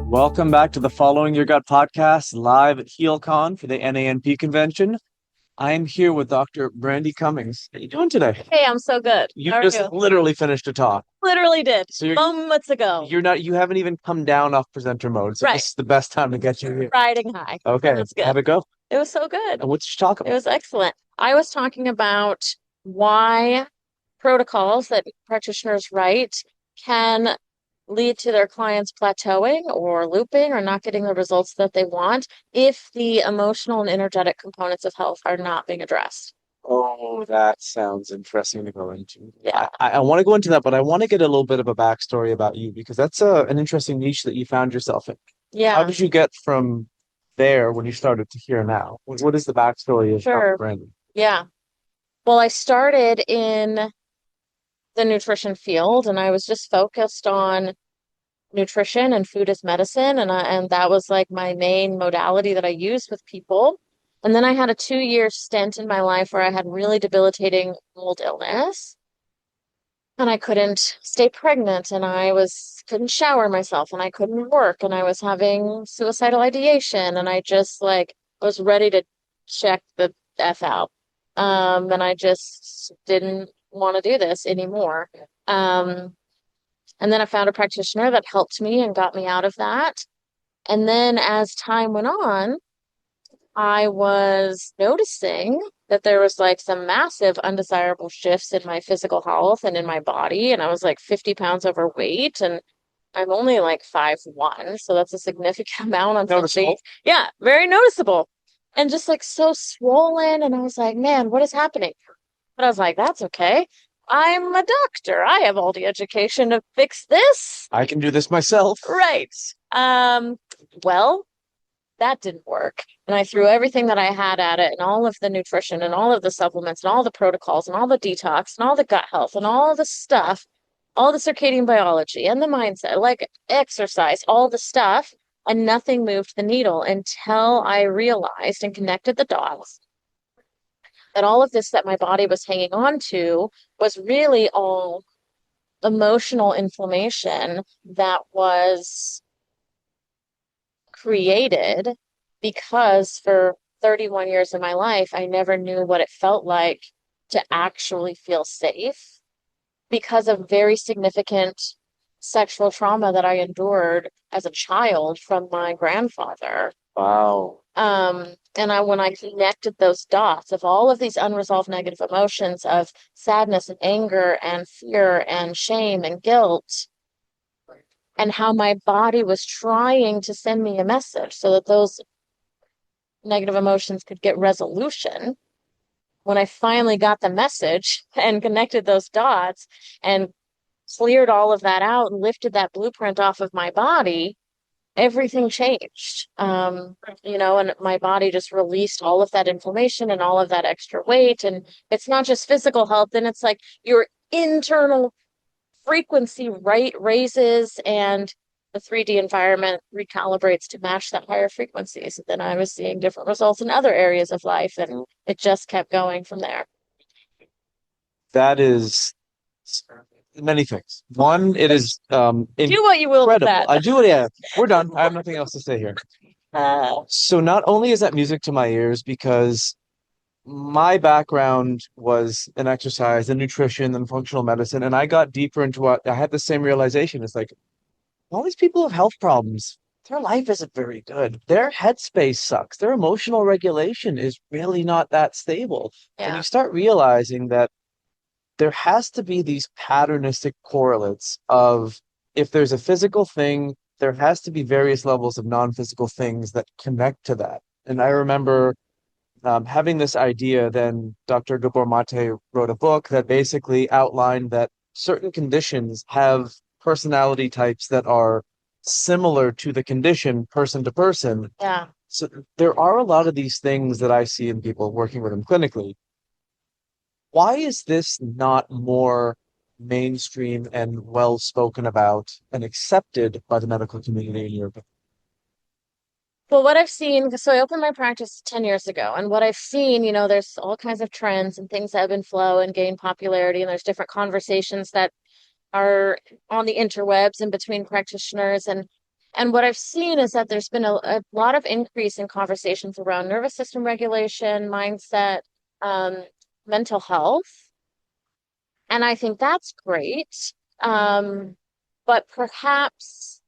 Welcome back to the Following Your Gut podcast, live at Healcon for the NANP convention. I am here with Dr. Brandy Cummings. How are you doing today? Hey, I'm so good. You How are just you? literally finished a talk. Literally did. So Moments ago. you haven't even come down off presenter mode. So Right. this is the best time to get you here. Riding high. Okay. That's good. How'd it go? It was so good. And what did you talk It about? was excellent. I was talking about why protocols that practitioners write can lead to their clients plateauing or looping or not getting the results that they want if the emotional and energetic components of health are not being addressed. Oh, that sounds interesting to go into. Yeah. I want to go into that, but I want to get a little bit of a backstory about you because that's an interesting niche that you found yourself in. How Yeah, did you get from there when you started to here now? What is the backstory of Dr. sure. Brandy? Yeah. Well, I started in the nutrition field and I was just focused on nutrition and food as medicine, and that was like my main modality that I used with people. And then I had a 2-year stint in my life where I had really debilitating mold illness and I couldn't stay pregnant and I was couldn't shower myself and I couldn't work and I was having suicidal ideation and I just like was ready to check the F out. And I just didn't want to do this anymore. Um, and then I found a practitioner that helped me and got me out of that. And then as time went on, I was noticing that there was like some massive undesirable shifts in my physical health and in my body. And I was like 50 pounds overweight and I'm only like 5'1", so that's a significant amount on something. Noticeable. Yeah, very noticeable. And just like so swollen. And I was like, man, what is happening? But I was like, that's okay. I'm a doctor. I have all the education to fix this. I can do this myself. Right. Well, that didn't work. And I threw everything that I had at it and all of the nutrition and all of the supplements and all the protocols and all the detox and all the gut health and all the stuff, all the circadian biology and the mindset, like exercise, all the stuff. And nothing moved the needle until I realized and connected the dots that all of this that my body was hanging on to was really all emotional inflammation that was created because for 31 years of my life, I never knew what it felt like to actually feel safe because of very significant sexual trauma that I endured as a child from my grandfather. Wow. When I connected those dots of all of these unresolved negative emotions of sadness and anger and fear and shame and guilt, and how my body was trying to send me a message so that those negative emotions could get resolution. When I finally got the message and connected those dots and cleared all of that out and lifted that blueprint off of my body, everything changed. And my body just released all of that inflammation and all of that extra weight. And it's not just physical health, then it's like your internal frequency raises and the 3D environment recalibrates to match that higher frequencies. And then I was seeing different results in other areas of life, and it just kept going from there. That is many things. One, it is Do what you will with incredible. that. I do it. Yeah, we're done. I have nothing else to say here. So not only is that music to my ears because my background was in exercise and nutrition and functional medicine, and I got deeper into what I had the same realization. It's like all these people have health problems. Their life isn't very good. Their headspace sucks. Their emotional regulation is really not that stable. And Yeah. you start realizing that there has to be these patternistic correlates of if there's a physical thing, there has to be various levels of non-physical things that connect to that. And I remember having this idea, then Dr. Gabor Maté wrote a book that basically outlined that certain conditions have personality types that are similar to the condition person to person. Yeah. So there are a lot of these things that I see in people working with them clinically. Why is this not more mainstream and well spoken about and accepted by the medical community in your opinion? Well, what I've seen, so I opened my practice 10 years ago, and what I've seen, there's all kinds of trends and things that ebb and flow and gain popularity, and there's different conversations that are on the interwebs and between practitioners. And what I've seen is that there's been a lot of increase in conversations around nervous system regulation, mindset, um, mental health. And I think that's great. But perhaps,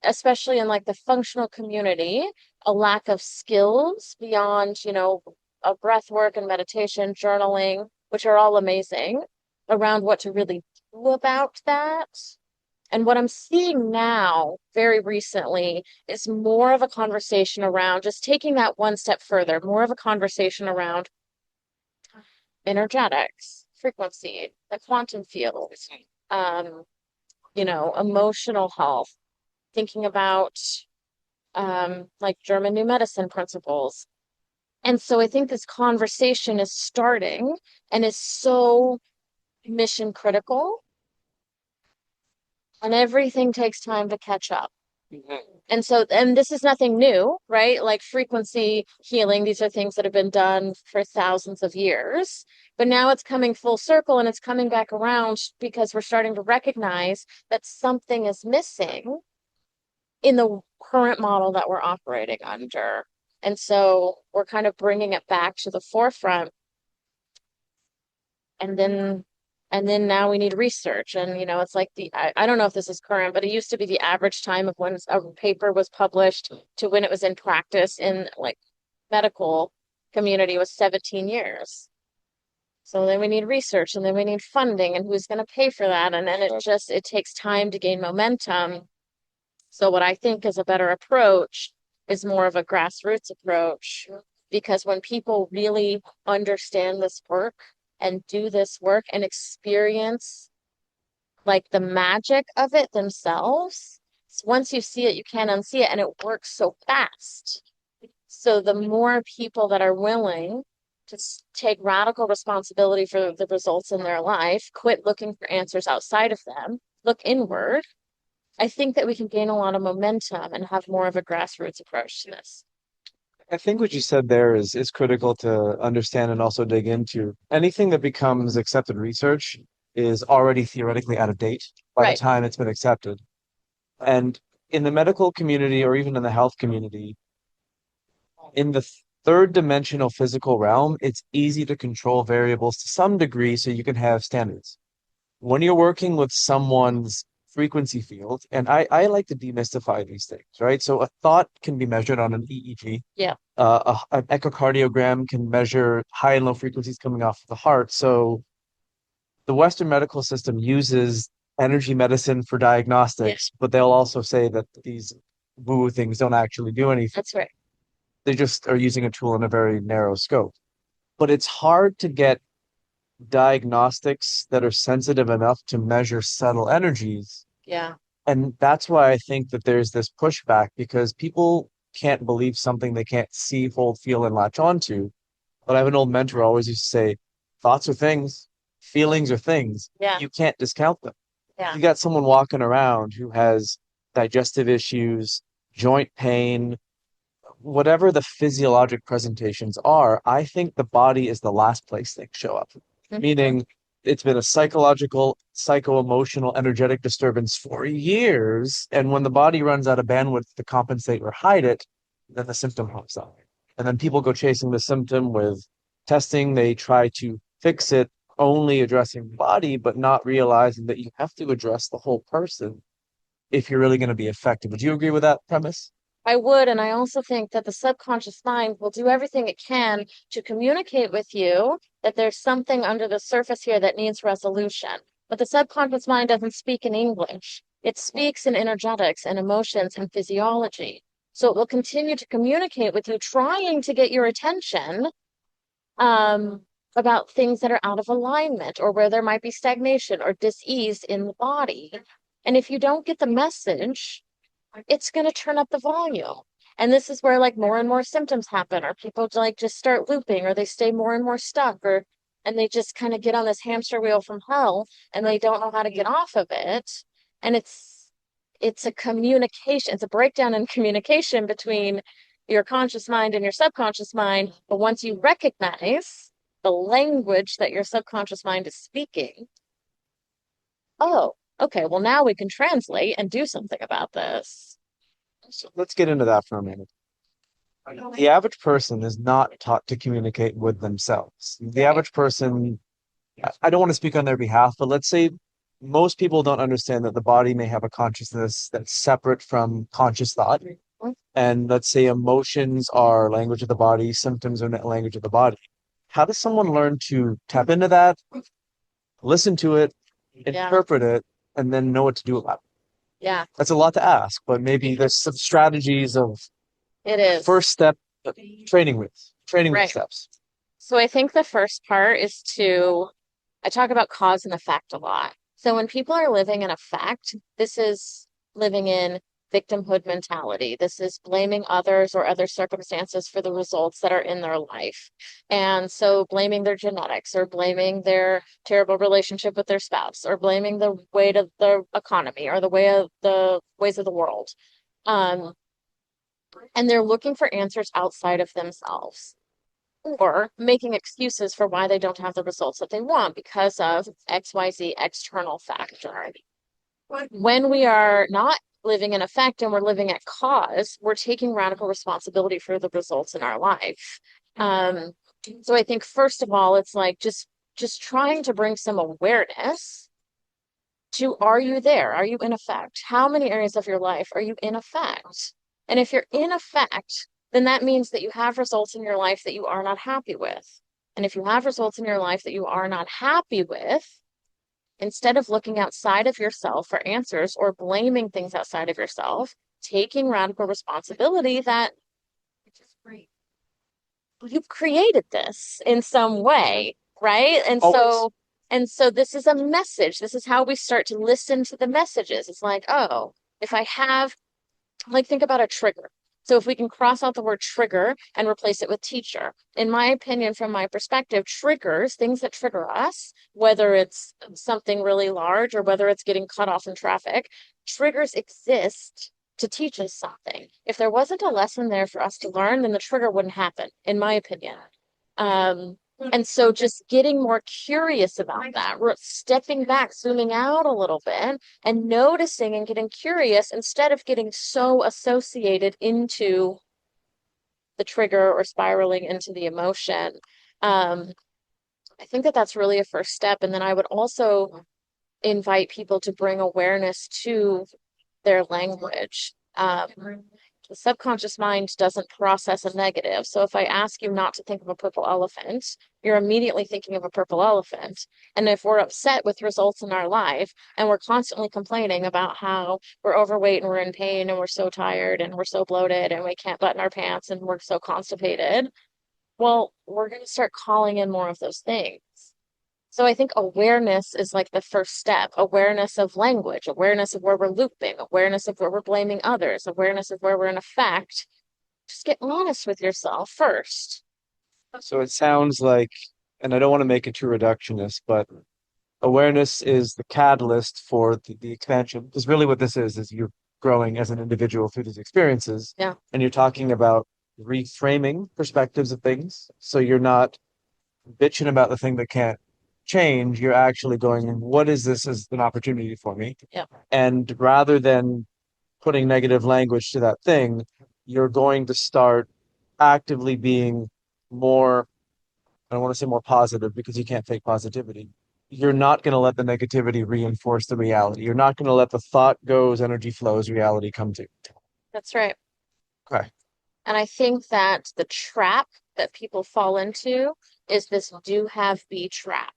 especially in like the functional community, a lack of skills beyond, a breath work and meditation, journaling, which are all amazing, around what to really do about that. And what I'm seeing now, very recently, is more of a conversation around just taking that one step further, more of a conversation around energetics, frequency, the quantum field, um, emotional health, thinking about like German new medicine principles. And so I think this conversation is starting and is so mission critical, and everything takes time to catch up. And so, and this is nothing new, right? Like frequency healing, these are things that have been done for thousands of years. But now it's coming full circle and it's coming back around because we're starting to recognize that something is missing in the current model that we're operating under. And so we're kind of bringing it back to the forefront. And then now we need research. And it's like I don't know if this is current, but it used to be the average time of when a paper was published to when it was in practice in like medical community was 17 years. So then we need research, and then we need funding, and who's going to pay for that? And then it takes time to gain momentum. So what I think is a better approach is more of a grassroots approach, because when people really understand this work and do this work and experience like the magic of it themselves, once you see it, you can't unsee it, and it works so fast. So the more people that are willing to take radical responsibility for the results in their life, quit looking for answers outside of them, look inward, I think that we can gain a lot of momentum and have more of a grassroots approach to this. I think what you said there is critical to understand and also dig into. Anything that becomes accepted research is already theoretically out of date by the Right. time it's been accepted. And in the medical community or even in the health community, in the third dimensional physical realm, it's easy to control variables to some degree so you can have standards. When you're working with someone's frequency field, and I like to demystify these things, right? So a thought can be measured on an EEG. Yeah. An echocardiogram can measure high and low frequencies coming off of the heart. So the Western medical system uses energy medicine for diagnostics, but they'll also say that these woo things don't actually do anything. That's right. They just are using a tool in a very narrow scope. But it's hard to get diagnostics that are sensitive enough to measure subtle energies. Yeah. And that's why I think that there's this pushback because people can't believe something they can't see, hold, feel, and latch onto. But I have an old mentor who always used to say, thoughts are things, feelings are things. Yeah. You can't discount them. Yeah. You got someone walking around who has digestive issues, joint pain, whatever the physiologic presentations are, I think the body is the last place they show up. Meaning it's been a psychological, psycho-emotional, energetic disturbance for years. And when the body runs out of bandwidth to compensate or hide it, then the symptom pops up. And then people go chasing the symptom with testing. They try to fix it, only addressing the body, but not realizing that you have to address the whole person if you're really going to be effective. Would you agree with that premise? I would, and I also think that the subconscious mind will do everything it can to communicate with you that there's something under the surface here that needs resolution. But the subconscious mind doesn't speak in English. It speaks in energetics and emotions and physiology. So it will continue to communicate with you, trying to get your attention about things that are out of alignment or where there might be stagnation or dis-ease in the body. And if you don't get the message, it's going to turn up the volume. And this is where like more and more symptoms happen, or people like just start looping, or they stay more and more stuck, or and they just kind of get on this hamster wheel from hell and they don't know how to get off of it. And it's a communication, it's a breakdown in communication between your conscious mind and your subconscious mind. But once you recognize the language that your subconscious mind is speaking, oh, okay, well, now we can translate and do something about this. So let's get into that for a minute. The average person is not taught to communicate with themselves. The Right. average person, I don't want to speak on their behalf, but let's say most people don't understand that the body may have a consciousness that's separate from conscious thought. And let's say emotions are language of the body, symptoms are language of the body. How does someone learn to tap into that, listen to it, Yeah. interpret it, and then know what to do about it? Yeah, That's a lot to ask, but maybe there's some strategies of it is. first step training with training with Right. steps. So I think the first part is I talk about cause and effect a lot. So when people are living in effect, this is living in victimhood mentality. This is blaming others or other circumstances for the results that are in their life. And so blaming their genetics or blaming their terrible relationship with their spouse or blaming the weight of the economy or the way of the ways of the world. Um, and they're looking for answers outside of themselves or making excuses for why they don't have the results that they want because of XYZ external factor. When we are not living in effect and we're living at cause, we're taking radical responsibility for the results in our life. Um, so I think first of all, it's like just trying to bring some awareness to are you there? Are you in effect? How many areas of your life are you in effect? And if you're in effect, then that means that you have results in your life that you are not happy with. And if you have results in your life that you are not happy with, instead of looking outside of yourself for answers or blaming things outside of yourself, taking radical responsibility that you've created this in some way, right? Always. And so this is a message. This is how we start to listen to the messages. It's like, oh, if I have, like, think about a trigger. So if we can cross out the word trigger and replace it with teacher, in my opinion, from my perspective, triggers, things that trigger us, whether it's something really large or whether it's getting cut off in traffic, triggers exist to teach us something. If there wasn't a lesson there for us to learn, then the trigger wouldn't happen, in my opinion. And so just getting more curious about that, stepping back, zooming out a little bit, and noticing and getting curious instead of getting so associated into the trigger or spiraling into the emotion. Um, I think that that's really a first step. And then I would also invite people to bring awareness to their language. The subconscious mind doesn't process a negative. So if I ask you not to think of a purple elephant, you're immediately thinking of a purple elephant. And if we're upset with results in our life and we're constantly complaining about how we're overweight and we're in pain and we're so tired and we're so bloated and we can't button our pants and we're so constipated, well, we're going to start calling in more of those things. So I think awareness is like the first step. Awareness of language, awareness of where we're looping, awareness of where we're blaming others, awareness of where we're in effect. Just get honest with yourself first. So it sounds like, and I don't want to make it too reductionist, but awareness is the catalyst for the expansion. Because really what this is you're growing as an individual through these experiences, Yeah, and you're talking about reframing perspectives of things. So you're not bitching about the thing that can't change. You're actually going, what is this as an opportunity for me? yeah, And rather than putting negative language to that thing, you're going to start actively being more, I don't want to say more positive because you can't fake positivity. You're not going to let the negativity reinforce the reality. You're not going to let the thought goes, energy flows, reality come to. that's right. Okay. And I think that the trap that people fall into is this do have be trap.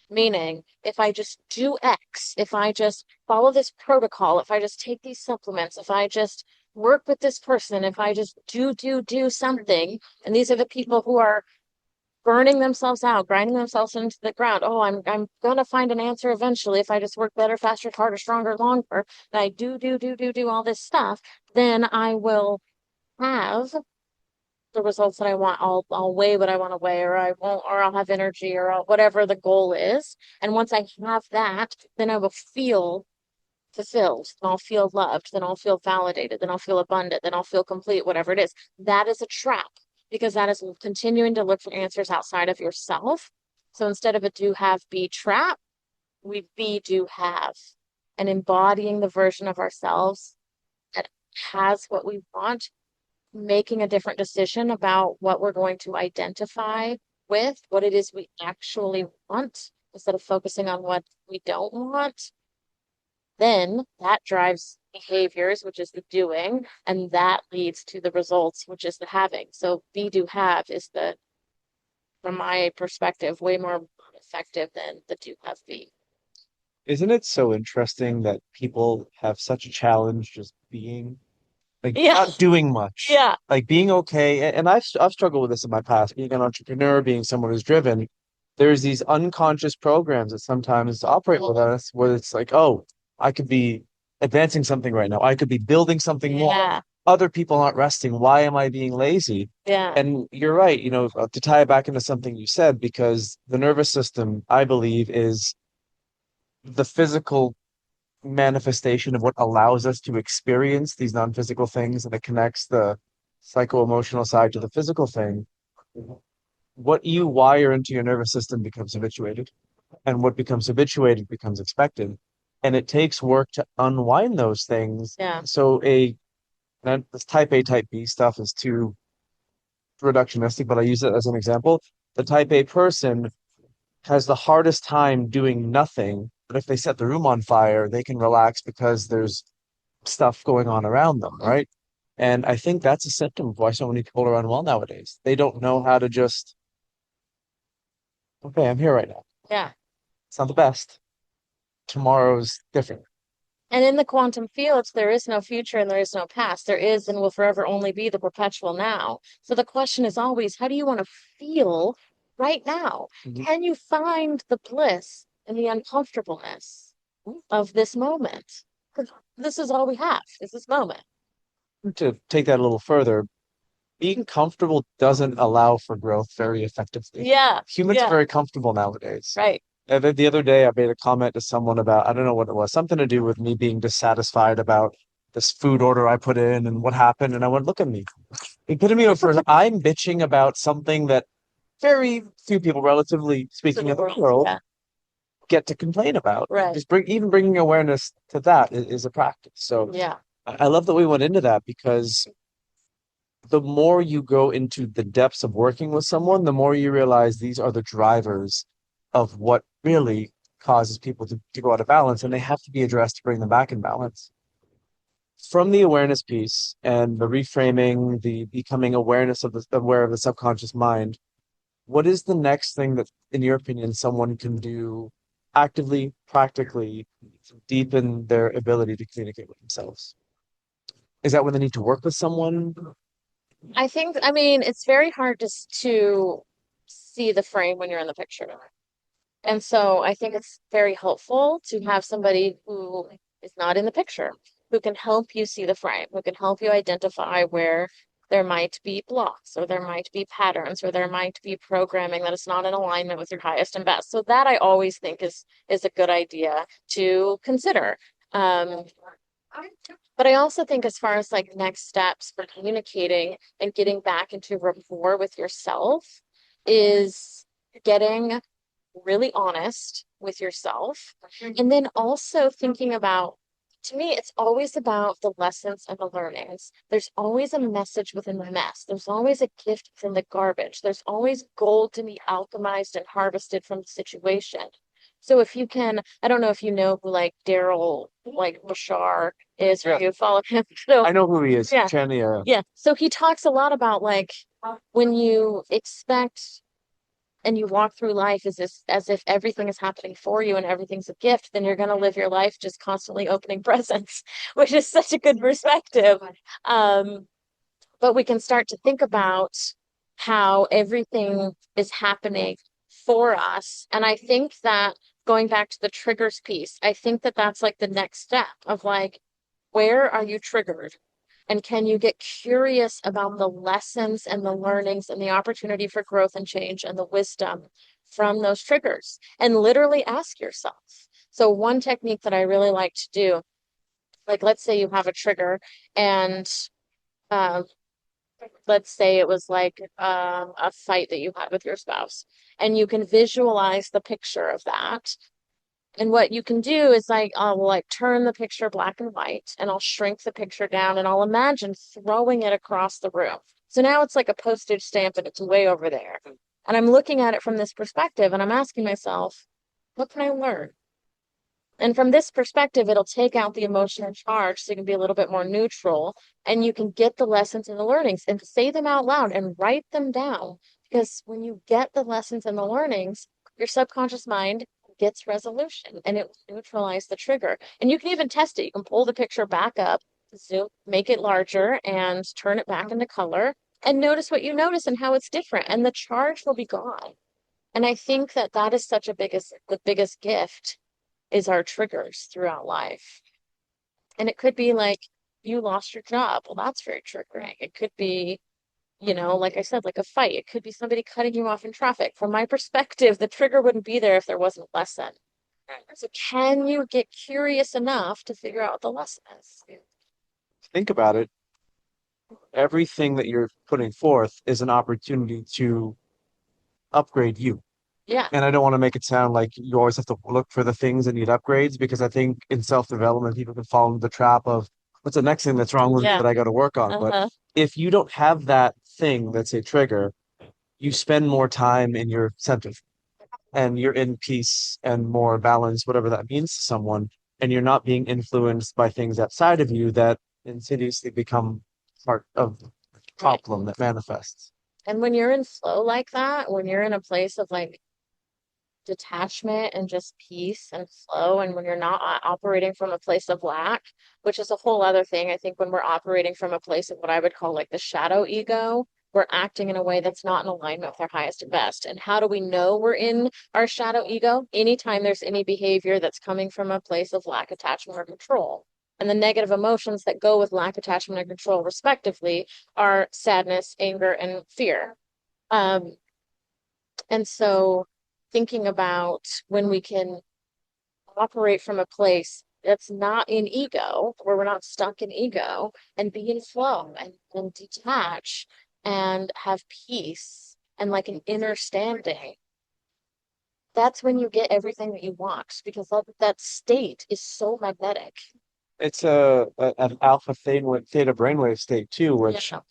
Meaning, if I just do X, if I just follow this protocol, if I just take these supplements, if I just work with this person, if I just do something, and these are the people who are burning themselves out, grinding themselves into the ground. Oh, I'm gonna find an answer eventually if I just work better, faster, harder, stronger, longer, and I do all this stuff, then I will have the results that I want. I'll weigh what I want to weigh, or I won't, or I'll have energy, or whatever the goal is. And once I have that, then I will feel fulfilled, then I'll feel loved, then I'll feel validated, then I'll feel abundant, then I'll feel complete, whatever it is. That is a trap because that is continuing to look for answers outside of yourself. So instead of a do have be trap, we be do have and embodying the version of ourselves that has what we want, making a different decision about what we're going to identify with, what it is we actually want, instead of focusing on what we don't want, then that drives behaviors, which is the doing, and that leads to the results, which is the having. So be do have is the, from my perspective, way more effective than the do have be. Isn't it so interesting that people have such a challenge just being, like, Yeah, not doing much, yeah, like being okay? And I've struggled with this in my past, being an entrepreneur, being someone who's driven. There's these unconscious programs that sometimes operate with us where it's like, oh, I could be advancing something right now. I could be building something more. yeah, Other people aren't resting. Why am I being lazy? yeah, And you're right, to tie it back into something you said, because the nervous system, I believe, is the physical manifestation of what allows us to experience these non-physical things, and it connects the psycho-emotional side to the physical thing. What you wire into your nervous system becomes habituated, and what becomes habituated becomes expected. And it takes work to unwind those things. yeah. So this type A, type B stuff is too reductionistic, but I use it as an example. The type A person has the hardest time doing nothing, but if they set the room on fire, they can relax because there's stuff going on around them, right? And I think that's a symptom of why so many people are unwell nowadays. They don't know how to just, okay, I'm here right now. Yeah. It's not the best. Tomorrow's different. And in the quantum fields, there is no future and there is no past. There is and will forever only be the perpetual now. So the question is always, how do you want to feel right now? Mhm. Can you find the bliss and the uncomfortableness of this moment? Because this is all we have, is this moment. To take that a little further, being comfortable doesn't allow for growth very effectively. Yeah, Humans are yeah, very comfortable nowadays. right. And then the other day, I made a comment to someone about, I don't know what it was, something to do with me being dissatisfied about this food order I put in and what happened. And I went, look at me. Epitome of first, I'm bitching about something that very few people, relatively speaking, in the world Yeah, get to complain about. right. Just even bringing awareness to that is a practice. So Yeah, I love that we went into that, because the more you go into the depths of working with someone, the more you realize these are the drivers of what really causes people to go out of balance, and they have to be addressed to bring them back in balance. From the awareness piece and the reframing, the becoming awareness of aware of the subconscious mind, what is the next thing that, in your opinion, someone can do actively, practically, to deepen their ability to communicate with themselves? Is that when they need to work with someone? I think, I mean, it's very hard to see the frame when you're in the picture. And so I think it's very helpful to have somebody who is not in the picture, who can help you see the frame, who can help you identify where there might be blocks or there might be patterns or there might be programming that is not in alignment with your highest and best. So that I always think is a good idea to consider. Um, but I also think as far as like next steps for communicating and getting back into rapport with yourself is getting really honest with yourself. And then also thinking about, to me, it's always about the lessons and the learnings. There's always a message within the mess. There's always a gift from the garbage. There's always gold to be alchemized and harvested from the situation. So if you can, I don't know if you know who like Daryl, like Bashar is, or Yeah, you follow him. So I know who he is. yeah, Chania. yeah. So he talks a lot about like when you expect and you walk through life as if everything is happening for you and everything's a gift, then you're going to live your life just constantly opening presents, which is such a good perspective. Um, but we can start to think about how everything is happening for us. And I think that going back to the triggers piece, I think that that's like the next step of like, where are you triggered? And can you get curious about the lessons and the learnings and the opportunity for growth and change and the wisdom from those triggers? And literally ask yourself. So, one technique that I really like to do Like, let's say you have a trigger and um, let's say it was like a fight that you had with your spouse, and you can visualize the picture of that. And what you can do is like I'll like turn the picture black and white and I'll shrink the picture down and I'll imagine throwing it across the room. So now it's like a postage stamp and it's way over there. And I'm looking at it from this perspective and I'm asking myself, what can I learn? And from this perspective, it'll take out the emotional charge so you can be a little bit more neutral and you can get the lessons and the learnings and say them out loud and write them down. Because when you get the lessons and the learnings, your subconscious mind gets resolution and it will neutralize the trigger. And you can even test it. You can pull the picture back up, zoom, make it larger, and turn it back into color and notice what you notice and how it's different. And the charge will be gone. And I think that that is such the biggest gift is our triggers throughout life. And it could be like you lost your job. Well, that's very triggering. It could be, like I said, like a fight. It could be somebody cutting you off in traffic. From my perspective, the trigger wouldn't be there if there wasn't a lesson. So can you get curious enough to figure out what the lesson is? Think about it. Everything that you're putting forth is an opportunity to upgrade you. Yeah, And I don't want to make it sound like you always have to look for the things that need upgrades because I think in self-development, people can fall into the trap of what's the next thing that's wrong with me yeah, that I got to work on. But uh-huh, if you don't have that thing that's a trigger, you spend more time in your center and you're in peace and more balance, whatever that means to someone. And you're not being influenced by things outside of you that insidiously become part of the right. problem that manifests. And when you're in flow like that, when you're in a place of like detachment and just peace and flow. And when you're not operating from a place of lack, which is a whole other thing, I think when we're operating from a place of what I would call like the shadow ego, we're acting in a way that's not in alignment with our highest and best. And how do we know we're in our shadow ego? Anytime there's any behavior that's coming from a place of lack, attachment, or control. And the negative emotions that go with lack, attachment, and control, respectively, are sadness, anger, and fear. Um, and so thinking about when we can operate from a place that's not in ego, where we're not stuck in ego, and be in flow and detach and have peace and like an inner standing, that's when you get everything that you want because that state is so magnetic. It's an alpha theta brainwave state too, which Yeah.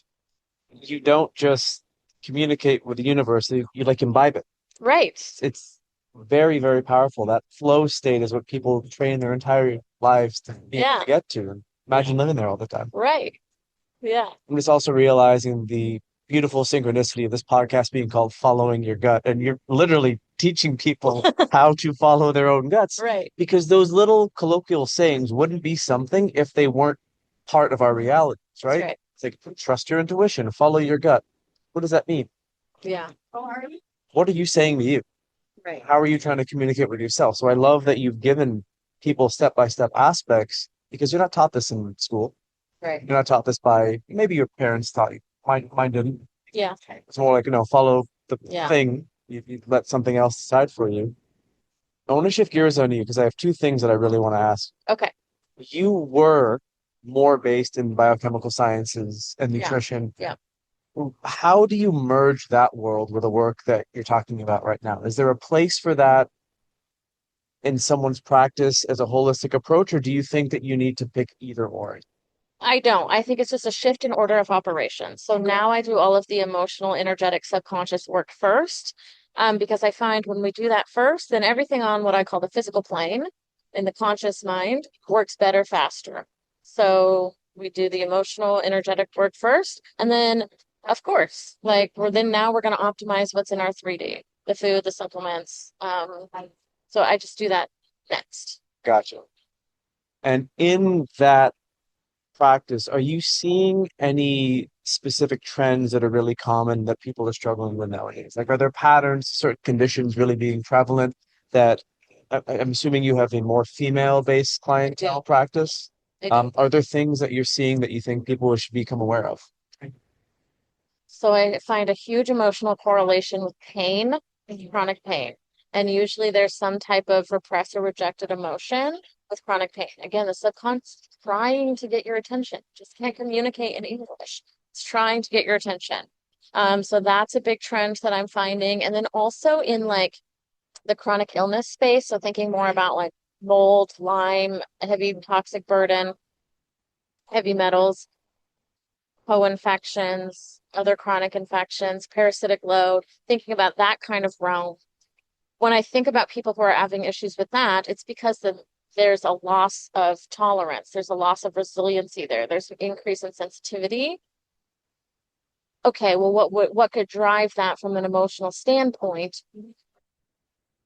you don't just communicate with the universe, you like imbibe it. Right. It's very, very powerful. That flow state is what people train their entire lives to be able Yeah. to get to. And imagine living there all the time. Right. Yeah. I'm just also realizing the beautiful synchronicity of this podcast being called Following Your Gut. And you're literally teaching people how to follow their own guts Right. because those little colloquial sayings wouldn't be something if they weren't part of our realities, That's right? right. It's like trust your intuition, follow your gut. What does that mean? Yeah. What are you saying to you? Right. How are you trying to communicate with yourself? So I love that you've given people step-by-step aspects because you're not taught this in school. Right. You're not taught this by maybe your parents taught you. Mine didn't. Yeah. It's more like, follow the Yeah. thing. You let something else decide for you. I want to shift gears on you because I have two things that I really want to ask. Okay. You were more based in biochemical sciences and Yeah. nutrition. Yeah. How do you merge that world with the work that you're talking about right now? Is there a place for that in someone's practice as a holistic approach, or do you think that you need to pick either or? I don't. I think it's just a shift in order of operations. So now I do all of the emotional, energetic, subconscious work first, because I find when we do that first, then everything on what I call the physical plane in the conscious mind works better, faster. So we do the emotional, energetic work first, and then, of course, like we're going to optimize what's in our 3D, the food, the supplements. So I just do that next. Gotcha. And in that practice, are you seeing any specific trends that are really common that people are struggling with nowadays? Like, are there patterns, certain conditions really being prevalent that I'm assuming you have a more female-based clientele practice? I do. Are there things that you're seeing that you think people should become aware of? So I find a huge emotional correlation with chronic pain. And usually there's some type of repressed or rejected emotion with chronic pain. Again, the subconscious trying to get your attention, just can't communicate in English. It's trying to get your attention. So that's a big trend that I'm finding. And then also in like the chronic illness space, so thinking more about like mold, Lyme, heavy toxic burden, heavy metals, co-infections, other chronic infections, parasitic load, thinking about that kind of realm. When I think about people who are having issues with that, it's because there's a loss of tolerance, there's a loss of resiliency there, there's an increase in sensitivity. Okay, well, what could drive that from an emotional standpoint?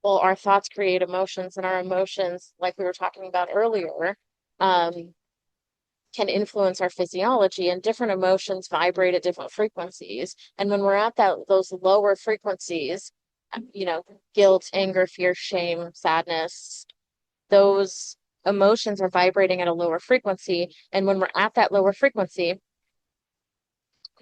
Well, our thoughts create emotions, and our emotions, like we were talking about earlier, um, can influence our physiology, and different emotions vibrate at different frequencies. And when we're at those lower frequencies, guilt, anger, fear, shame, sadness, those emotions are vibrating at a lower frequency. And when we're at that lower frequency,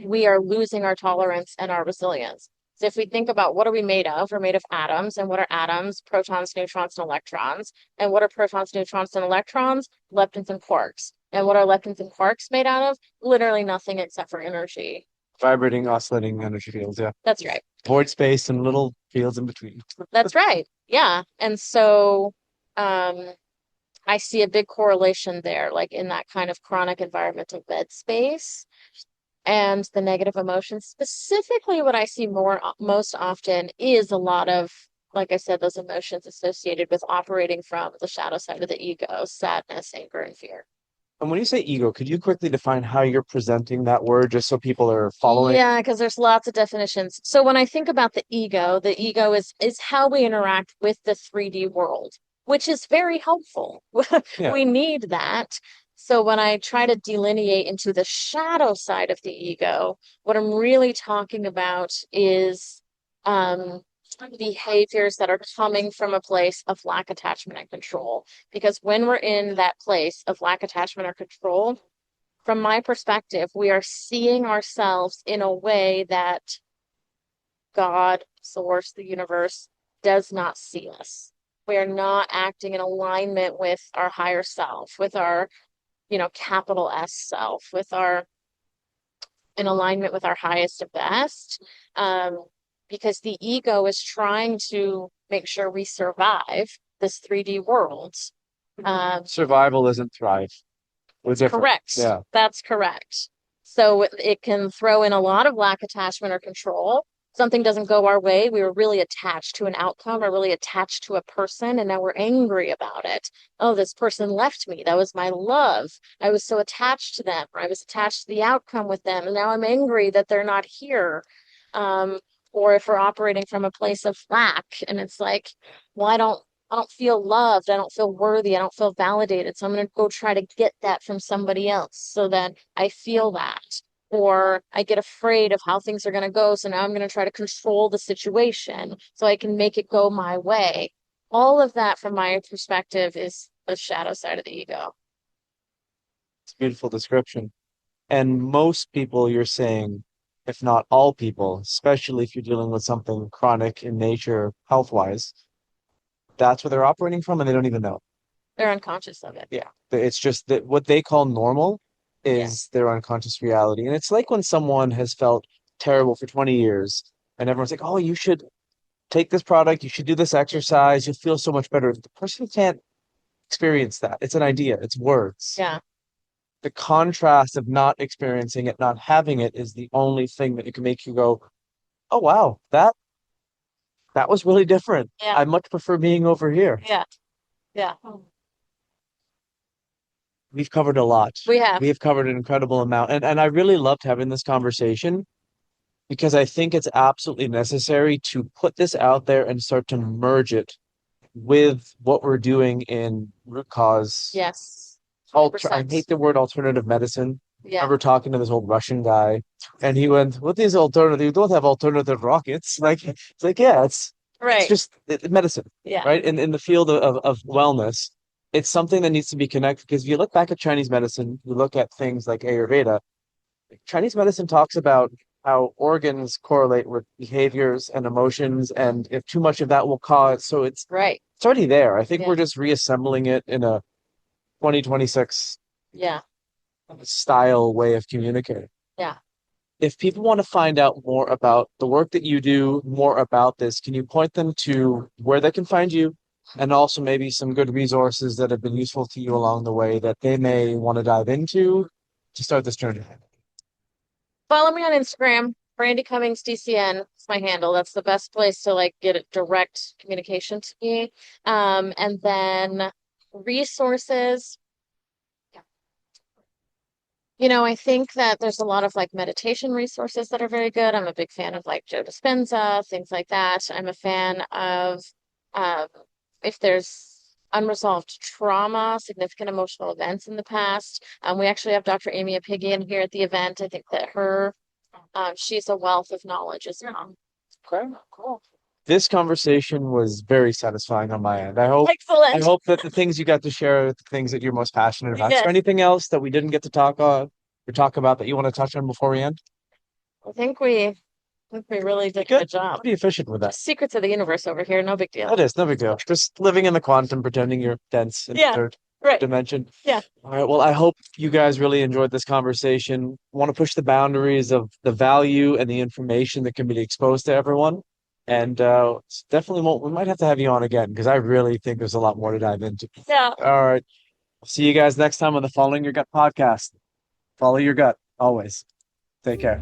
we are losing our tolerance and our resilience. So if we think about what are we made of, we're made of atoms. And what are atoms? Protons, neutrons, and electrons. And what are protons, neutrons, and electrons? Leptons and quarks. And what are leptons and quarks made out of? Literally nothing except for energy. Vibrating, oscillating energy fields, yeah. That's right. Void space and little fields in between. That's right. Yeah. And so I see a big correlation there, like in that kind of chronic environmental bed space and the negative emotions. Specifically, what I see most often is a lot of, like I said, those emotions associated with operating from the shadow side of the ego, sadness, anger, and fear. And when you say ego, could you quickly define how you're presenting that word just so people are following? Yeah, because there's lots of definitions. So when I think about the ego is how we interact with the 3D world, which is very helpful. Yeah. We need that. So when I try to delineate into the shadow side of the ego, what I'm really talking about is behaviors that are coming from a place of lack attachment and control. Because when we're in that place of lack attachment or control, from my perspective, we are seeing ourselves in a way that God, source, the universe, does not see us. We are not acting in alignment with our higher self, with our, capital S self, in alignment with our highest and best. Because the ego is trying to make sure we survive this 3D world. Survival isn't thrive. We're different. Correct. Yeah. That's correct. So it can throw in a lot of lack attachment or control. Something doesn't go our way. We were really attached to an outcome or really attached to a person, and now we're angry about it. Oh, this person left me. That was my love. I was so attached to them, or I was attached to the outcome with them, and now I'm angry that they're not here. Or if we're operating from a place of lack, and it's like, well, I don't feel loved. I don't feel worthy. I don't feel validated. So I'm going to go try to get that from somebody else so that I feel that. Or I get afraid of how things are going to go. So now I'm going to try to control the situation so I can make it go my way. All of that, from my perspective, is the shadow side of the ego. It's a beautiful description. And most people, you're saying, if not all people, especially if you're dealing with something chronic in nature, health-wise, that's where they're operating from and they don't even know. They're unconscious of it. Yeah. It's just that what they call normal is their unconscious reality. And it's like when someone has felt terrible for 20 years and everyone's like, oh, you should take this product, you should do this exercise, you'll feel so much better. The person can't experience that. It's an idea, it's words. Yeah. The contrast of not experiencing it, not having it, is the only thing that can make you go, oh wow, that was really different. Yeah. I much prefer being over here. Yeah. Yeah. We've covered a lot. We have. We have covered an incredible amount. And I really loved having this conversation because I think it's absolutely necessary to put this out there and start to merge it with what we're doing in root cause. Yes. I hate the word alternative medicine. Yeah. I remember talking to this old Russian guy, and he went, "What is alternative? You don't have alternative rockets." It's like, yeah, it's Right. just medicine, Yeah. right? In the field of wellness, it's something that needs to be connected because if you look back at Chinese medicine, you look at things like Ayurveda. Chinese medicine talks about how organs correlate with behaviors and emotions, and if too much of that will cause, so it's Right. it's already there. I think Yeah. we're just reassembling it in a 2026 Yeah. style way of communicating. Yeah. If people want to find out more about the work that you do, more about this, can you point them to where they can find you and also maybe some good resources that have been useful to you along the way that they may want to dive into to start this journey? Follow me on Instagram, Brandy Cummings DCN. It's my handle. That's the best place to like get a direct communication to me. And then resources. I think that there's a lot of like meditation resources that are very good. I'm a big fan of like Joe Dispenza, things like that. I'm a fan of um, if there's unresolved trauma, significant emotional events in the past. We actually have Dr. Amy Apigian here at the event. I think that she's a wealth of knowledge as well. Okay, cool. This conversation was very satisfying on my end. I Excellent. hope that the things you got to share are the things that you're most passionate about. Is there Yes. anything else that we didn't get to talk on or talk about that you want to touch on before we end? I think we really did a Good. good job. Pretty efficient with that. Secrets of the universe over here, no big deal. That is no big deal. Just living in the quantum, pretending you're dense in the Yeah, third right. dimension. Yeah. All right. Well, I hope you guys really enjoyed this conversation. Want to push the boundaries of the value and the information that can be exposed to everyone. And definitely we might have to have you on again because I really think there's a lot more to dive into. Yeah. All right. See you guys next time on the Following Your Gut podcast. Follow your gut always. Take care.